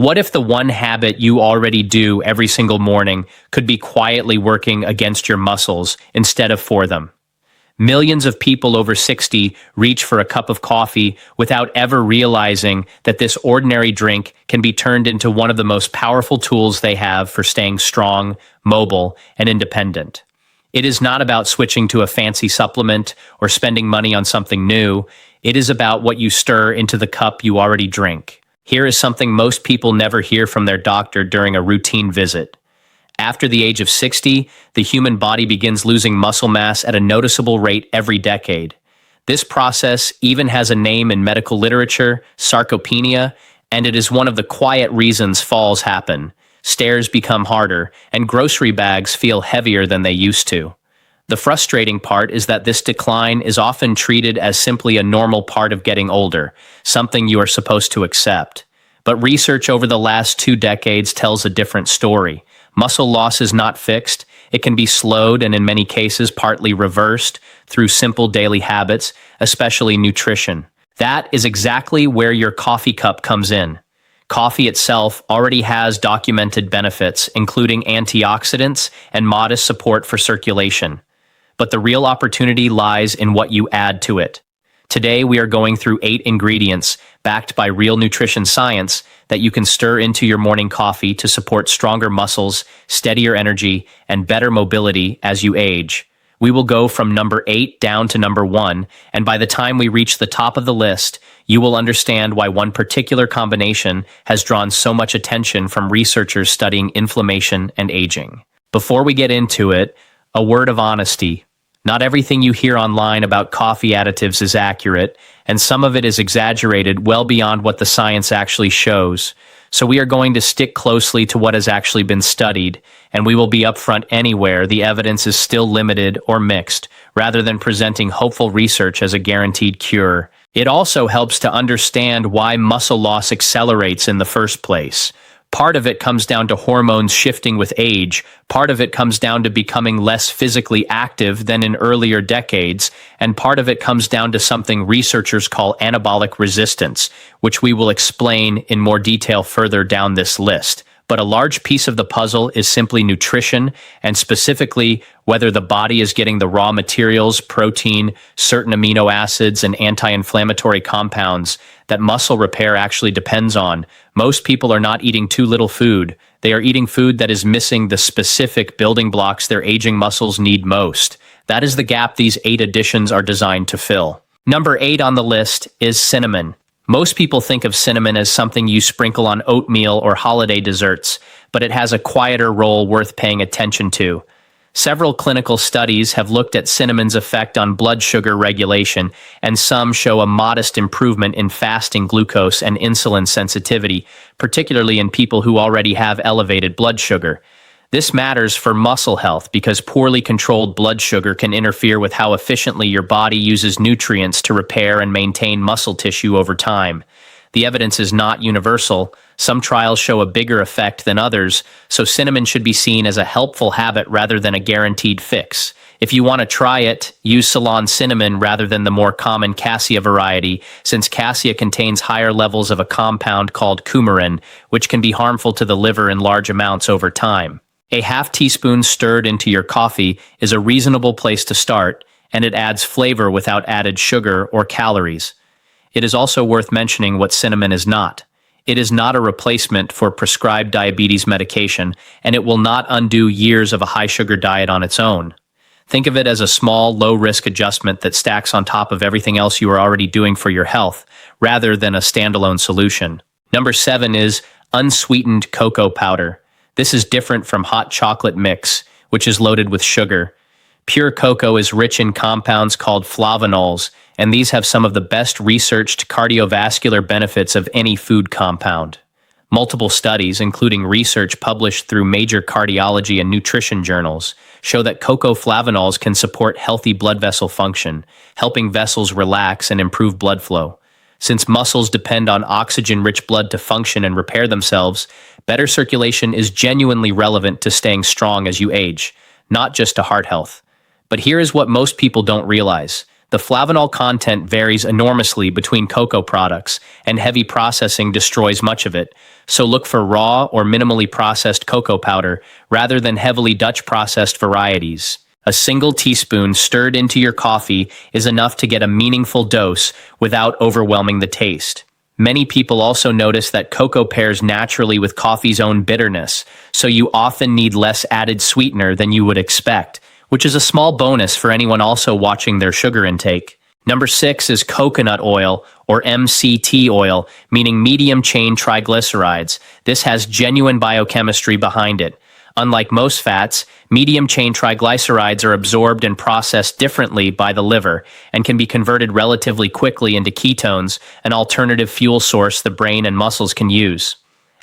What if the one habit you already do every single morning could be quietly working against your muscles instead of for them? Millions of people over 60 reach for a cup of coffee without ever realizing that this ordinary drink can be turned into one of the most powerful tools they have for staying strong, mobile, and independent. It is not about switching to a fancy supplement or spending money on something new. It is about what you stir into the cup you already drink. Here is something most people never hear from their doctor during a routine visit. After the age of 60, the human body begins losing muscle mass at a noticeable rate every decade. This process even has a name in medical literature, sarcopenia, and it is one of the quiet reasons falls happen. Stairs become harder, and grocery bags feel heavier than they used to. The frustrating part is that this decline is often treated as simply a normal part of getting older, something you are supposed to accept. But research over the last 2 decades tells a different story. Muscle loss is not fixed. It can be slowed and in many cases partly reversed through simple daily habits, especially nutrition. That is exactly where your coffee cup comes in. Coffee itself already has documented benefits, including antioxidants and modest support for circulation. But the real opportunity lies in what you add to it. Today, we are going through 8 ingredients backed by real nutrition science that you can stir into your morning coffee to support stronger muscles, steadier energy, and better mobility as you age. We will go from number 8 down to number 1, and by the time we reach the top of the list, you will understand why one particular combination has drawn so much attention from researchers studying inflammation and aging. Before we get into it, a word of honesty. Not everything you hear online about coffee additives is accurate, and some of it is exaggerated well beyond what the science actually shows. So we are going to stick closely to what has actually been studied, and we will be upfront anywhere the evidence is still limited or mixed, rather than presenting hopeful research as a guaranteed cure. It also helps to understand why muscle loss accelerates in the first place. Part of it comes down to hormones shifting with age, part of it comes down to becoming less physically active than in earlier decades, and part of it comes down to something researchers call anabolic resistance, which we will explain in more detail further down this list. But a large piece of the puzzle is simply nutrition, and specifically whether the body is getting the raw materials, protein, certain amino acids, and anti-inflammatory compounds that muscle repair actually depends on. Most people are not eating too little food. They are eating food that is missing the specific building blocks their aging muscles need most. That is the gap these 8 additions are designed to fill. Number 8 on the list is cinnamon. Most people think of cinnamon as something you sprinkle on oatmeal or holiday desserts, but it has a quieter role worth paying attention to. Several clinical studies have looked at cinnamon's effect on blood sugar regulation, and some show a modest improvement in fasting glucose and insulin sensitivity, particularly in people who already have elevated blood sugar. This matters for muscle health because poorly controlled blood sugar can interfere with how efficiently your body uses nutrients to repair and maintain muscle tissue over time. The evidence is not universal. Some trials show a bigger effect than others, so cinnamon should be seen as a helpful habit rather than a guaranteed fix. If you want to try it, use Ceylon cinnamon rather than the more common cassia variety, since cassia contains higher levels of a compound called coumarin, which can be harmful to the liver in large amounts over time. A half teaspoon stirred into your coffee is a reasonable place to start, and it adds flavor without added sugar or calories. It is also worth mentioning what cinnamon is not. It is not a replacement for prescribed diabetes medication, and it will not undo years of a high-sugar diet on its own. Think of it as a small, low-risk adjustment that stacks on top of everything else you are already doing for your health, rather than a standalone solution. Number 7 is unsweetened cocoa powder. This is different from hot chocolate mix, which is loaded with sugar. Pure cocoa is rich in compounds called flavonols, and these have some of the best researched cardiovascular benefits of any food compound. Multiple studies, including research published through major cardiology and nutrition journals, show that cocoa flavonols can support healthy blood vessel function, helping vessels relax and improve blood flow. Since muscles depend on oxygen-rich blood to function and repair themselves, better circulation is genuinely relevant to staying strong as you age, not just to heart health. But here is what most people don't realize. The flavanol content varies enormously between cocoa products, and heavy processing destroys much of it, so look for raw or minimally processed cocoa powder rather than heavily Dutch processed varieties. A single teaspoon stirred into your coffee is enough to get a meaningful dose without overwhelming the taste. Many people also notice that cocoa pairs naturally with coffee's own bitterness, so you often need less added sweetener than you would expect, which is a small bonus for anyone also watching their sugar intake. Number 6 is coconut oil, or MCT oil, meaning medium chain triglycerides. This has genuine biochemistry behind it. Unlike most fats, medium chain triglycerides are absorbed and processed differently by the liver and can be converted relatively quickly into ketones, an alternative fuel source the brain and muscles can use.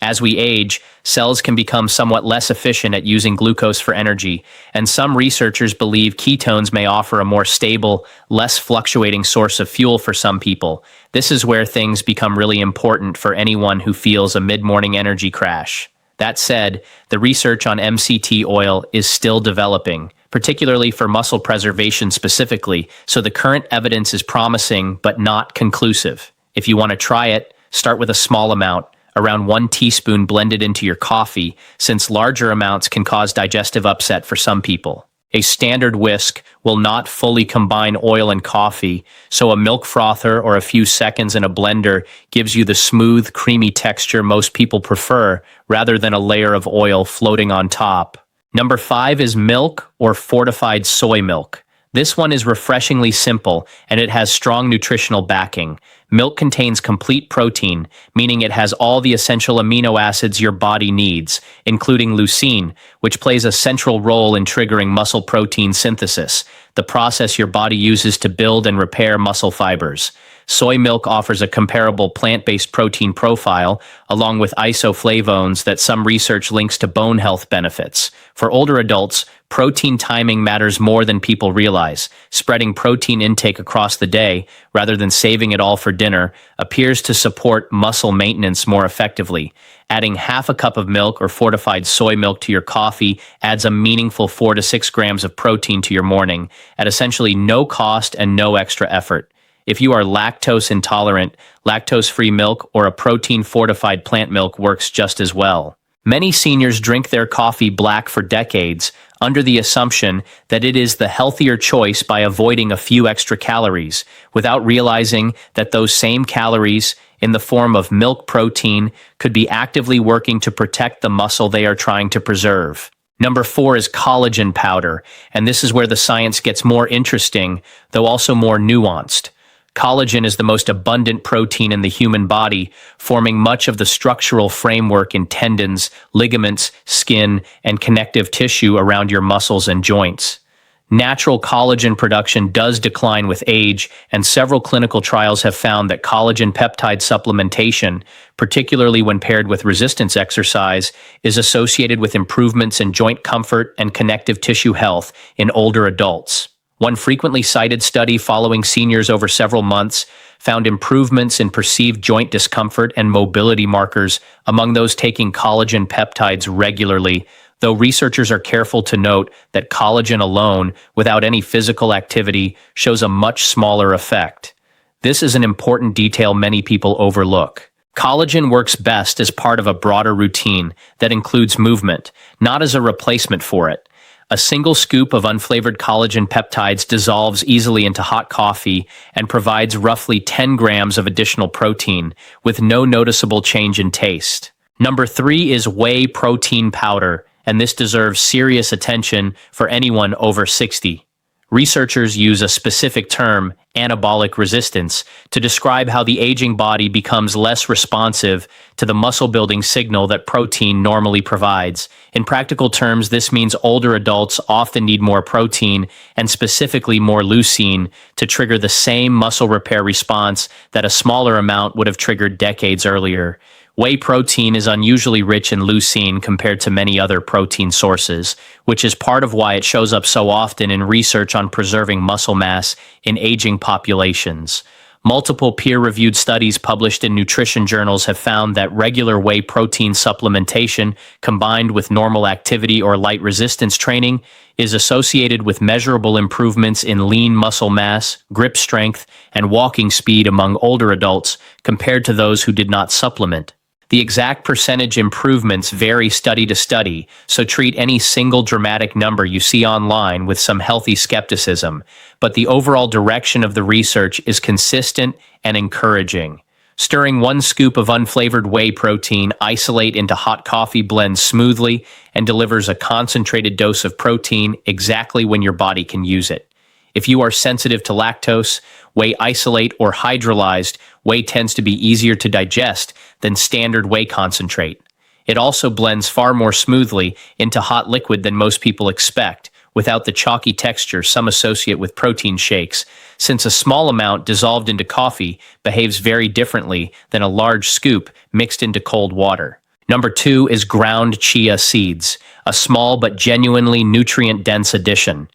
As we age, cells can become somewhat less efficient at using glucose for energy, and some researchers believe ketones may offer a more stable, less fluctuating source of fuel for some people. This is where things become really important for anyone who feels a mid-morning energy crash. That said, the research on MCT oil is still developing, particularly for muscle preservation specifically, so the current evidence is promising but not conclusive. If you want to try it, start with a small amount, around 1 teaspoon blended into your coffee, since larger amounts can cause digestive upset for some people. A standard whisk will not fully combine oil and coffee, so a milk frother or a few seconds in a blender gives you the smooth, creamy texture most people prefer, rather than a layer of oil floating on top. Number 5 is milk or fortified soy milk. This one is refreshingly simple, and it has strong nutritional backing. Milk contains complete protein, meaning it has all the essential amino acids your body needs, including leucine, which plays a central role in triggering muscle protein synthesis, the process your body uses to build and repair muscle fibers. Soy milk offers a comparable plant-based protein profile, along with isoflavones that some research links to bone health benefits. For older adults, protein timing matters more than people realize. Spreading protein intake across the day, rather than saving it all for dinner, appears to support muscle maintenance more effectively. Adding half a cup of milk or fortified soy milk to your coffee adds a meaningful 4 to 6 grams of protein to your morning, at essentially no cost and no extra effort. If you are lactose intolerant, lactose-free milk or a protein-fortified plant milk works just as well. Many seniors drink their coffee black for decades, under the assumption that it is the healthier choice by avoiding a few extra calories, without realizing that those same calories, in the form of milk protein, could be actively working to protect the muscle they are trying to preserve. Number 4 is collagen powder, and this is where the science gets more interesting, though also more nuanced. Collagen is the most abundant protein in the human body, forming much of the structural framework in tendons, ligaments, skin, and connective tissue around your muscles and joints. Natural collagen production does decline with age, and several clinical trials have found that collagen peptide supplementation, particularly when paired with resistance exercise, is associated with improvements in joint comfort and connective tissue health in older adults. One frequently cited study following seniors over several months found improvements in perceived joint discomfort and mobility markers among those taking collagen peptides regularly, though researchers are careful to note that collagen alone, without any physical activity, shows a much smaller effect. This is an important detail many people overlook. Collagen works best as part of a broader routine that includes movement, not as a replacement for it. A single scoop of unflavored collagen peptides dissolves easily into hot coffee and provides roughly 10 grams of additional protein, with no noticeable change in taste. Number 3 is whey protein powder, and this deserves serious attention for anyone over 60. Researchers use a specific term, anabolic resistance, to describe how the aging body becomes less responsive to the muscle-building signal that protein normally provides. In practical terms, this means older adults often need more protein, and specifically more leucine, to trigger the same muscle repair response that a smaller amount would have triggered decades earlier. Whey protein is unusually rich in leucine compared to many other protein sources, which is part of why it shows up so often in research on preserving muscle mass in aging populations. Multiple peer-reviewed studies published in nutrition journals have found that regular whey protein supplementation combined with normal activity or light resistance training is associated with measurable improvements in lean muscle mass, grip strength, and walking speed among older adults compared to those who did not supplement. The exact percentage improvements vary study to study, so treat any single dramatic number you see online with some healthy skepticism, but the overall direction of the research is consistent and encouraging. Stirring 1 scoop of unflavored whey protein, isolate into hot coffee blends smoothly, and delivers a concentrated dose of protein exactly when your body can use it. If you are sensitive to lactose, whey isolate or hydrolyzed whey tends to be easier to digest than standard whey concentrate. It also blends far more smoothly into hot liquid than most people expect, without the chalky texture some associate with protein shakes, since a small amount dissolved into coffee behaves very differently than a large scoop mixed into cold water. Number 2 is ground chia seeds, a small but genuinely nutrient-dense addition.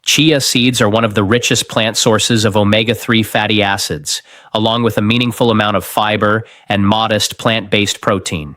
Chia seeds are one of the richest plant sources of omega-3 fatty acids, along with a meaningful amount of fiber and modest plant-based protein.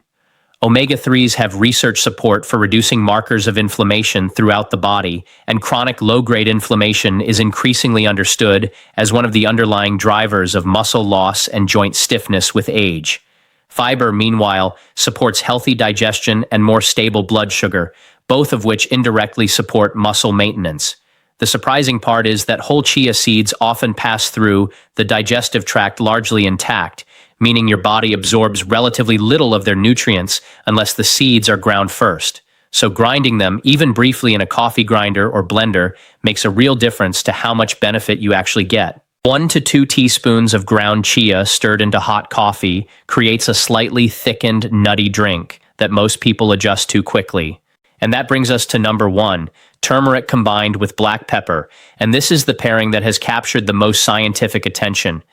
Omega-3s have research support for reducing markers of inflammation throughout the body, and chronic low-grade inflammation is increasingly understood as one of the underlying drivers of muscle loss and joint stiffness with age. Fiber, meanwhile, supports healthy digestion and more stable blood sugar, both of which indirectly support muscle maintenance. The surprising part is that whole chia seeds often pass through the digestive tract largely intact, meaning your body absorbs relatively little of their nutrients unless the seeds are ground first. So grinding them, even briefly in a coffee grinder or blender, makes a real difference to how much benefit you actually get. 1 to 2 teaspoons of ground chia stirred into hot coffee creates a slightly thickened, nutty drink that most people adjust to quickly. And that brings us to number 1, turmeric combined with black pepper, and this is the pairing that has captured the most scientific attention.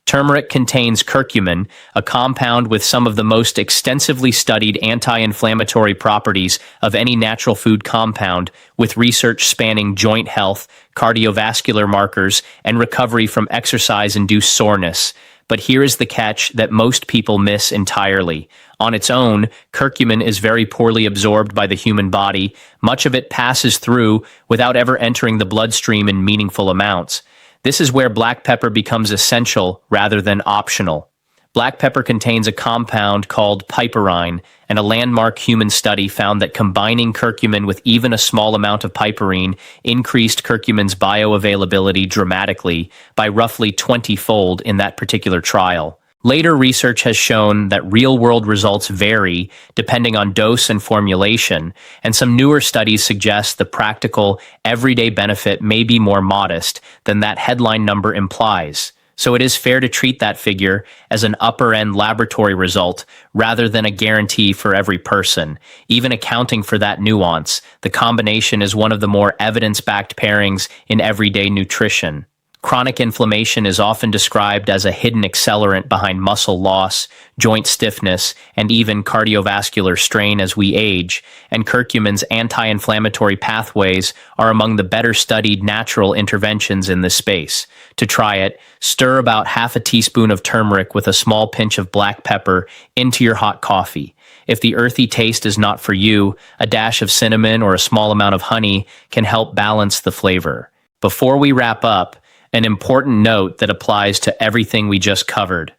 Turmeric contains curcumin, a compound with some of the most extensively studied anti-inflammatory properties of any natural food compound, with research spanning joint health, cardiovascular markers, and recovery from exercise-induced soreness. But here is the catch that most people miss entirely. On its own, curcumin is very poorly absorbed by the human body. Much of it passes through without ever entering the bloodstream in meaningful amounts. This is where black pepper becomes essential rather than optional. Black pepper contains a compound called piperine, and a landmark human study found that combining curcumin with even a small amount of piperine increased curcumin's bioavailability dramatically by roughly 20-fold in that particular trial. Later research has shown that real-world results vary depending on dose and formulation, and some newer studies suggest the practical, everyday benefit may be more modest than that headline number implies. So it is fair to treat that figure as an upper-end laboratory result rather than a guarantee for every person. Even accounting for that nuance, the combination is one of the more evidence-backed pairings in everyday nutrition. Chronic inflammation is often described as a hidden accelerant behind muscle loss, joint stiffness, and even cardiovascular strain as we age, and curcumin's anti-inflammatory pathways are among the better studied natural interventions in this space. To try it, stir about half a teaspoon of turmeric with a small pinch of black pepper into your hot coffee. If the earthy taste is not for you, a dash of cinnamon or a small amount of honey can help balance the flavor. Before we wrap up, an important note that applies to everything we just covered.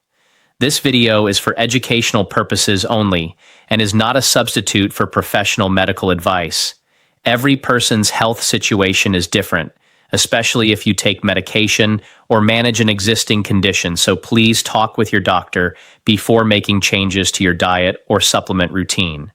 This video is for educational purposes only and is not a substitute for professional medical advice. Every person's health situation is different, especially if you take medication or manage an existing condition, so please talk with your doctor before making changes to your diet or supplement routine.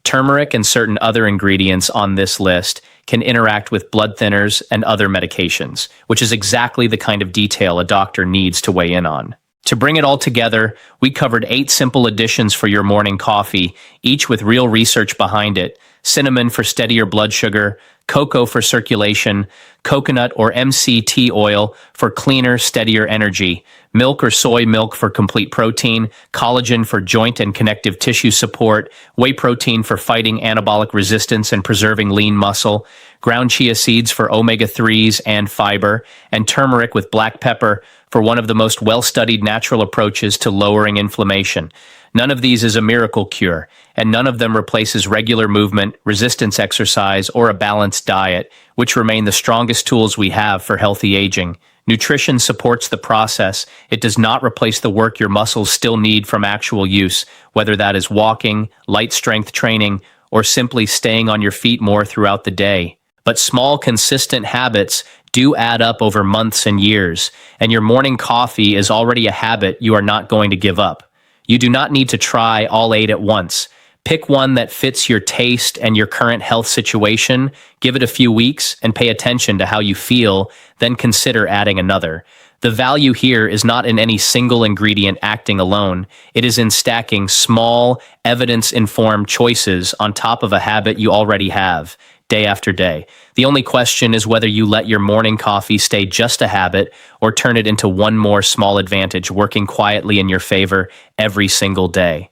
Turmeric and certain other ingredients on this list can interact with blood thinners and other medications, which is exactly the kind of detail a doctor needs to weigh in on. To bring it all together, we covered 8 simple additions for your morning coffee, each with real research behind it: cinnamon for steadier blood sugar, cocoa for circulation, coconut or MCT oil for cleaner, steadier energy, milk or soy milk for complete protein, collagen for joint and connective tissue support, whey protein for fighting anabolic resistance and preserving lean muscle, ground chia seeds for omega-3s and fiber, and turmeric with black pepper for one of the most well-studied natural approaches to lowering inflammation. None of these is a miracle cure, and none of them replaces regular movement, resistance exercise, or a balanced diet, which remain the strongest tools we have for healthy aging. Nutrition supports the process. It does not replace the work your muscles still need from actual use, whether that is walking, light strength training, or simply staying on your feet more throughout the day. But small, consistent habits do add up over months and years, and your morning coffee is already a habit you are not going to give up. You do not need to try all 8 at once. Pick one that fits your taste and your current health situation, give it a few weeks, and pay attention to how you feel, then consider adding another. The value here is not in any single ingredient acting alone. It is in stacking small, evidence-informed choices on top of a habit you already have, day after day. The only question is whether you let your morning coffee stay just a habit or turn it into one more small advantage working quietly in your favor every single day.